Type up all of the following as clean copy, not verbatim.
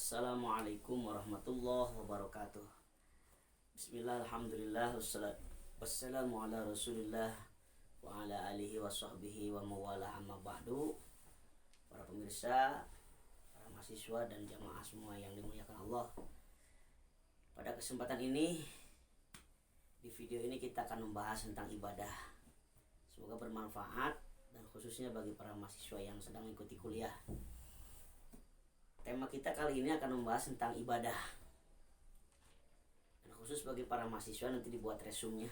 Assalamualaikum warahmatullahi wabarakatuh. Bismillah, alhamdulillah, wassalamu ala rasulillah wa ala alihi wa sahbihi wa mawala amma ba'du. Para pemirsa, para mahasiswa dan jamaah semua yang dimuliakan Allah, pada kesempatan ini, di video ini kita akan membahas tentang ibadah. Semoga bermanfaat dan khususnya bagi para mahasiswa yang sedang mengikuti kuliah. Tema kita kali ini akan membahas tentang ibadah. Dan khusus bagi para mahasiswa nanti dibuat resumnya.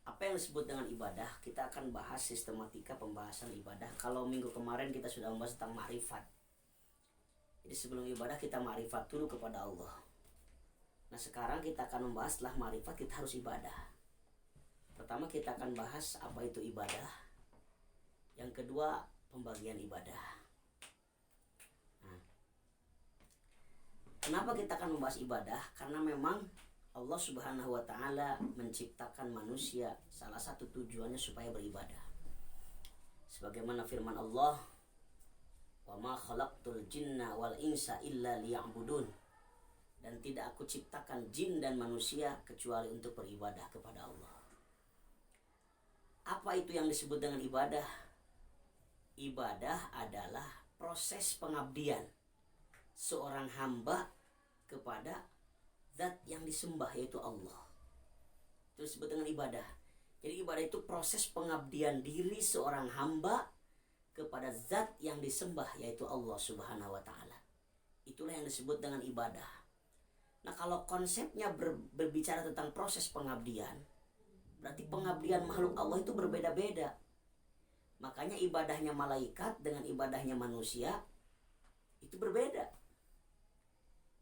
Apa yang disebut dengan ibadah? Kita akan bahas sistematika pembahasan ibadah. Kalau minggu kemarin kita sudah membahas tentang ma'rifat. Jadi sebelum ibadah kita ma'rifat dulu kepada Allah. Nah sekarang kita akan membahas setelah ma'rifat kita harus ibadah. Pertama kita akan bahas apa itu ibadah. Yang kedua pembagian ibadah. Kenapa kita akan membahas ibadah? Karena memang Allah Subhanahu wa Ta'ala menciptakan manusia, salah satu tujuannya supaya beribadah. Sebagaimana firman Allah, "Wa ma khalaqtul jinna wal insa illa liya'budun." Dan tidak aku ciptakan jin dan manusia kecuali untuk beribadah kepada Allah. Apa itu yang disebut dengan ibadah? Ibadah adalah proses pengabdian seorang hamba kepada zat yang disembah, yaitu Allah. Itu disebut dengan ibadah. Jadi ibadah itu proses pengabdian diri seorang hamba kepada zat yang disembah, yaitu Allah Subhanahu wa Ta'ala. Itulah yang disebut dengan ibadah. Nah kalau konsepnya berbicara tentang proses pengabdian, berarti pengabdian makhluk Allah itu berbeda-beda. Makanya ibadahnya malaikat dengan ibadahnya manusia itu berbeda.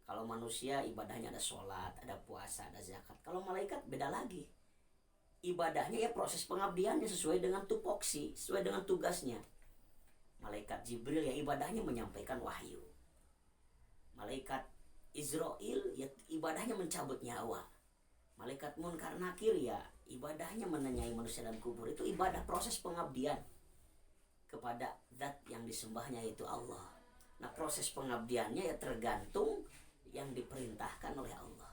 Kalau manusia ibadahnya ada sholat, ada puasa, ada zakat. Kalau malaikat beda lagi. Ibadahnya ya proses pengabdiannya sesuai dengan tupoksi, sesuai dengan tugasnya. Malaikat Jibril ya ibadahnya menyampaikan wahyu. Malaikat Israel ya ibadahnya mencabut nyawa. Malaikat Munkar Nakir ya ibadahnya menanyai manusia dalam kubur. Itu ibadah proses pengabdian kepada zat yang disembahnya, yaitu Allah. Nah proses pengabdiannya ya tergantung yang diperintahkan oleh Allah.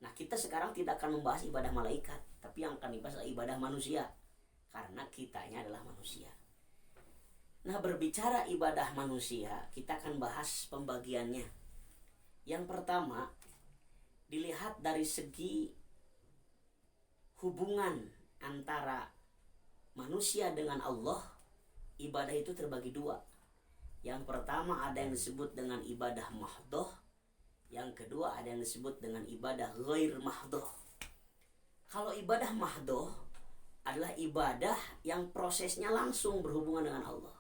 Nah kita sekarang tidak akan membahas ibadah malaikat, tapi yang akan dibahas adalah ibadah manusia, karena kitanya adalah manusia. Nah berbicara ibadah manusia, kita akan bahas pembagiannya. Yang pertama, dilihat dari segi hubungan antara manusia dengan Allah, ibadah itu terbagi dua. Yang pertama ada yang disebut dengan ibadah mahdoh. Yang kedua ada yang disebut dengan ibadah ghair mahdoh. Kalau ibadah mahdoh adalah ibadah yang prosesnya langsung berhubungan dengan Allah,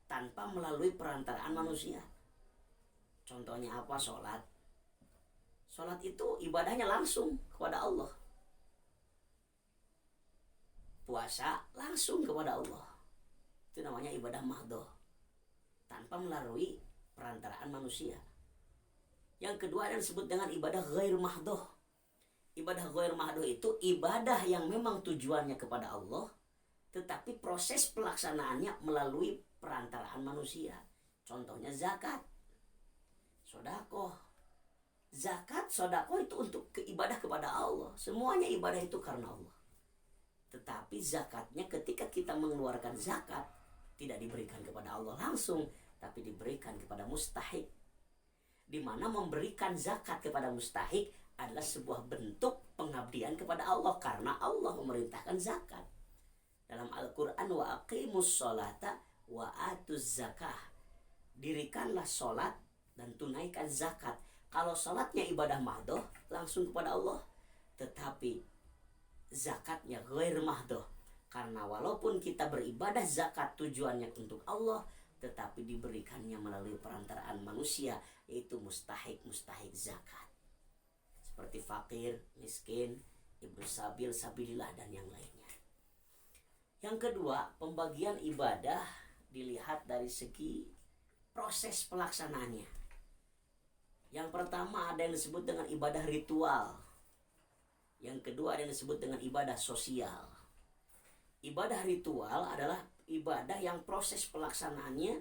tanpa melalui perantaraan manusia. Contohnya apa? Sholat. Sholat itu ibadahnya langsung kepada Allah. Puasa langsung kepada Allah. Itu namanya ibadah mahdoh, tanpa melalui perantaraan manusia. Yang kedua yang disebut dengan ibadah ghair mahdoh. Ibadah ghair mahdoh itu ibadah yang memang tujuannya kepada Allah, tetapi proses pelaksanaannya melalui perantaraan manusia. Contohnya zakat, sedekah. Zakat, sedekah itu untuk ibadah kepada Allah. Semuanya ibadah itu karena Allah. Tetapi zakatnya ketika kita mengeluarkan zakat tidak diberikan kepada Allah langsung, tapi diberikan kepada mustahik. Di mana memberikan zakat kepada mustahik adalah sebuah bentuk pengabdian kepada Allah, karena Allah memerintahkan zakat. Dalam Al-Quran, wa aqimus sholata wa atuz zakah. Dirikanlah sholat dan tunaikan zakat. Kalau sholatnya ibadah mahdoh langsung kepada Allah, tetapi zakatnya ghair mahdoh, karena walaupun kita beribadah zakat tujuannya untuk Allah, tetapi diberikannya melalui perantaraan manusia, yaitu mustahik zakat, seperti fakir, miskin, ibnu sabil, sabilillah, dan yang lainnya. Yang kedua, pembagian ibadah dilihat dari segi proses pelaksanaannya. Yang pertama ada yang disebut dengan ibadah ritual. Yang kedua ada yang disebut dengan ibadah sosial. Ibadah ritual adalah ibadah yang proses pelaksanaannya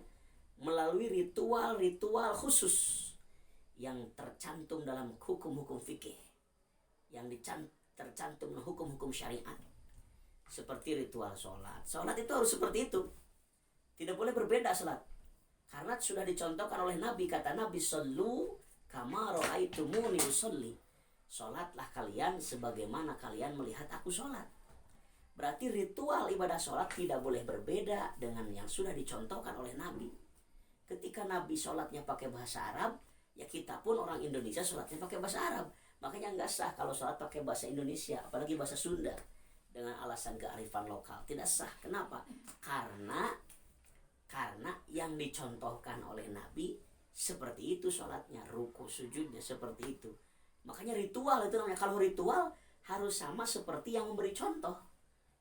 melalui ritual-ritual khusus yang tercantum dalam hukum-hukum fikih, yang tercantum dalam hukum-hukum syariat. Seperti ritual sholat. Sholat itu harus seperti itu. Tidak boleh berbeda sholat. Karena sudah dicontohkan oleh Nabi. Kata Nabi, "Shollu kama ra'aitumuni usolli." Sholatlah kalian sebagaimana kalian melihat aku sholat. Berarti ritual ibadah sholat tidak boleh berbeda dengan yang sudah dicontohkan oleh Nabi. Ketika Nabi sholatnya pakai bahasa Arab, ya kita pun orang Indonesia sholatnya pakai bahasa Arab. Makanya nggak sah kalau sholat pakai bahasa Indonesia, apalagi bahasa Sunda, dengan alasan kearifan lokal. Tidak sah. Kenapa? Karena yang dicontohkan oleh Nabi seperti itu sholatnya, ruku sujudnya seperti itu. Makanya ritual itu namanya. Kalau ritual harus sama seperti yang memberi contoh.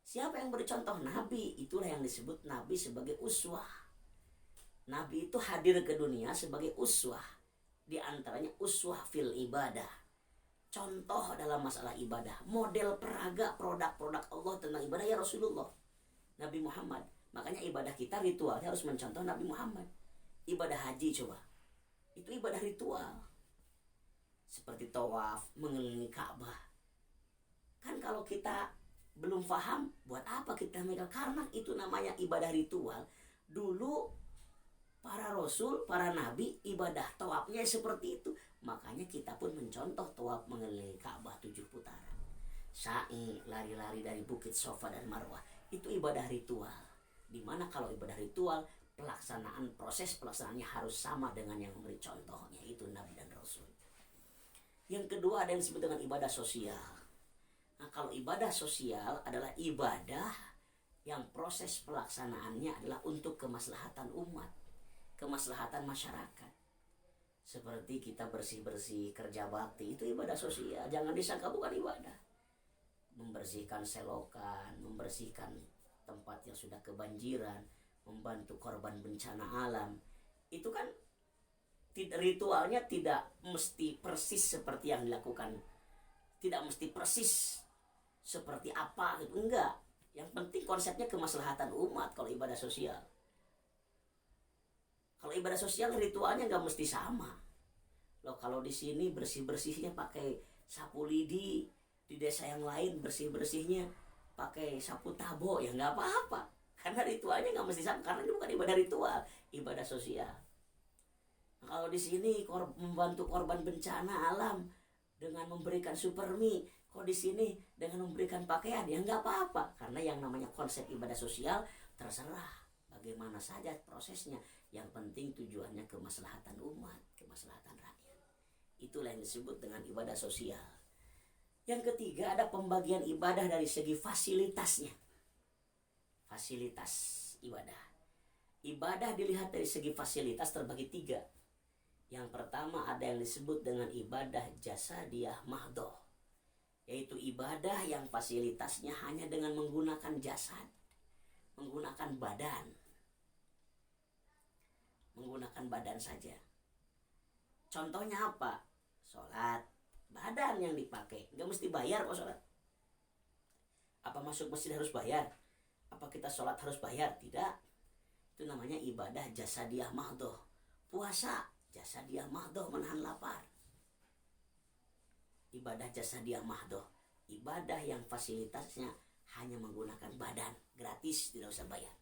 Siapa yang beri contoh? Nabi. Itulah yang disebut Nabi sebagai uswah. Nabi itu hadir ke dunia sebagai uswah. Di antaranya uswah fil ibadah. Contoh dalam masalah ibadah. Model peraga produk-produk Allah tentang ibadah ya Rasulullah, Nabi Muhammad. Makanya ibadah kita ritualnya harus mencontoh Nabi Muhammad. Ibadah haji coba. Itu ibadah ritual. Seperti tawaf, mengelilingi Ka'bah. Kan kalau kita belum paham, buat apa kita megang? Karena itu namanya ibadah ritual. Dulu para rasul, para nabi ibadah tawafnya seperti itu. Makanya kita pun mencontoh tawaf mengelilingi Ka'bah 7 putaran. Sa'i, lari-lari dari bukit Safa dan Marwah. Itu ibadah ritual. Dimana kalau ibadah ritual, proses pelaksanaannya harus sama dengan yang memberi contohnya, itu nabi dan rasul. Yang kedua ada yang disebut dengan ibadah sosial. Nah, kalau ibadah sosial adalah ibadah yang proses pelaksanaannya adalah untuk kemaslahatan umat, kemaslahatan masyarakat. Seperti kita bersih-bersih, kerja bakti, itu ibadah sosial. Jangan disangka bukan ibadah. Membersihkan selokan, membersihkan tempat yang sudah kebanjiran, membantu korban bencana alam. Itu kan ritualnya tidak mesti persis seperti yang dilakukan. Tidak mesti persis seperti apa gitu, enggak. Yang penting konsepnya kemaslahatan umat kalau ibadah sosial. Kalau ibadah sosial ritualnya enggak mesti sama. Loh, kalau di sini bersih-bersihnya pakai sapu lidi, di desa yang lain bersih-bersihnya pakai sapu tabo, ya enggak apa-apa. Karena ritualnya enggak mesti sama, karena ini bukan ibadah ritual, ibadah sosial. Nah, kalau di sini membantu korban bencana alam dengan memberikan supermi, kok di sini dengan memberikan pakaian, ya nggak apa-apa. Karena yang namanya konsep ibadah sosial terserah bagaimana saja prosesnya. Yang penting tujuannya kemaslahatan umat, kemaslahatan rakyat. Itulah yang disebut dengan ibadah sosial. Yang ketiga ada pembagian ibadah dari segi fasilitasnya. Fasilitas ibadah. Ibadah dilihat dari segi fasilitas terbagi 3. Yang pertama ada yang disebut dengan ibadah jasadiyah mahdoh, yaitu ibadah yang fasilitasnya hanya dengan menggunakan jasad, menggunakan badan saja. Contohnya apa? Sholat, badan yang dipakai, nggak mesti bayar kok sholat. Apa masuk masjid harus bayar? Apa kita sholat harus bayar? Tidak. Itu namanya ibadah jasadiyah mahdoh. Puasa, jasadiyah mahdoh, menahan lapar. Ibadah jasadiyah mahdoh, ibadah yang fasilitasnya hanya menggunakan badan, gratis, tidak usah bayar.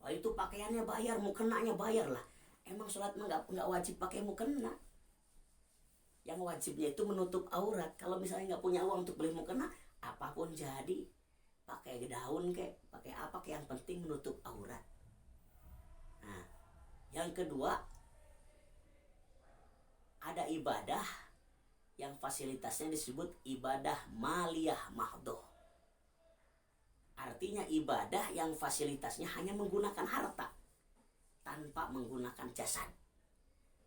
Wah, itu pakaiannya bayar, mukenanya bayar lah. Emang sholat nggak wajib pakai mukena. Yang wajibnya itu menutup aurat. Kalau misalnya nggak punya uang untuk beli mukena, apapun jadi, pakai daun kek, pakai apa kek, yang penting menutup aurat. Nah, yang kedua ada ibadah yang fasilitasnya disebut ibadah maliyah mahdoh. Artinya ibadah yang fasilitasnya hanya menggunakan harta, tanpa menggunakan jasad,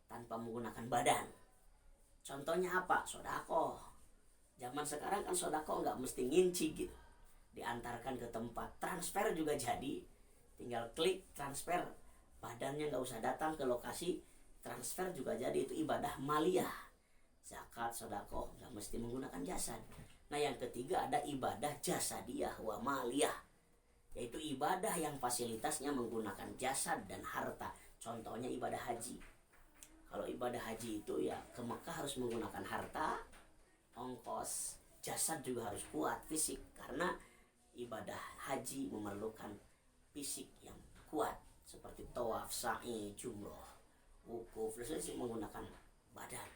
tanpa menggunakan badan. Contohnya apa? Sodako. Zaman sekarang kan sodako nggak mesti nginci gitu, diantarkan ke tempat. Transfer juga jadi, tinggal klik transfer, badannya nggak usah datang ke lokasi. Transfer juga jadi, itu ibadah maliyah. Zakat, sodako nggak mesti menggunakan jasad. Nah, yang ketiga ada ibadah jasadiyah wa maliyah, yaitu ibadah yang fasilitasnya menggunakan jasad dan harta. Contohnya contohnya ibadah haji. Kalau ibadah haji itu ya ke Mekah harus menggunakan harta, ongkos, jasad juga harus kuat fisik, karena ibadah haji memerlukan fisik yang kuat seperti tawaf, sa'i, jumroh, wukuf, sih menggunakan badan.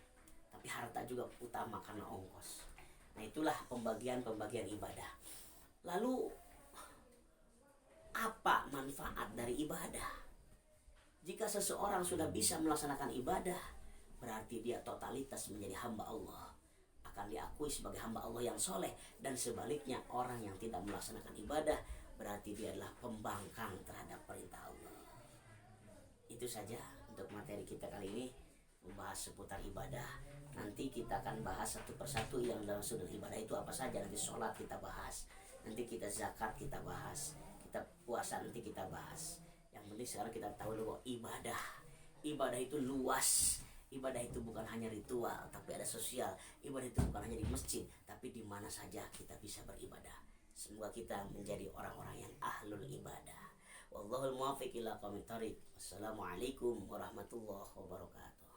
Tapi harta juga utama karena ongkos. Nah itulah pembagian ibadah. Lalu apa manfaat dari ibadah? Jika seseorang sudah bisa melaksanakan ibadah, berarti dia totalitas menjadi hamba Allah, akan diakui sebagai hamba Allah yang soleh. Dan sebaliknya, orang yang tidak melaksanakan ibadah berarti dia adalah pembangkang terhadap perintah Allah. Itu saja untuk materi kita kali ini, membahas seputar ibadah. Nanti kita akan bahas satu persatu yang dalam sudut ibadah itu apa saja. Nanti sholat kita bahas, nanti kita zakat kita bahas, kita puasa nanti kita bahas. Yang penting sekarang kita tahu dulu ibadah itu luas. Ibadah itu bukan hanya ritual, tapi ada sosial. Ibadah itu bukan hanya di masjid, tapi di mana saja kita bisa beribadah. Semoga kita menjadi orang-orang yang ahlul ibadah. Wallahul muwaffiq ila aqwamit thoriq. Wassalamualaikum warahmatullahi wabarakatuh.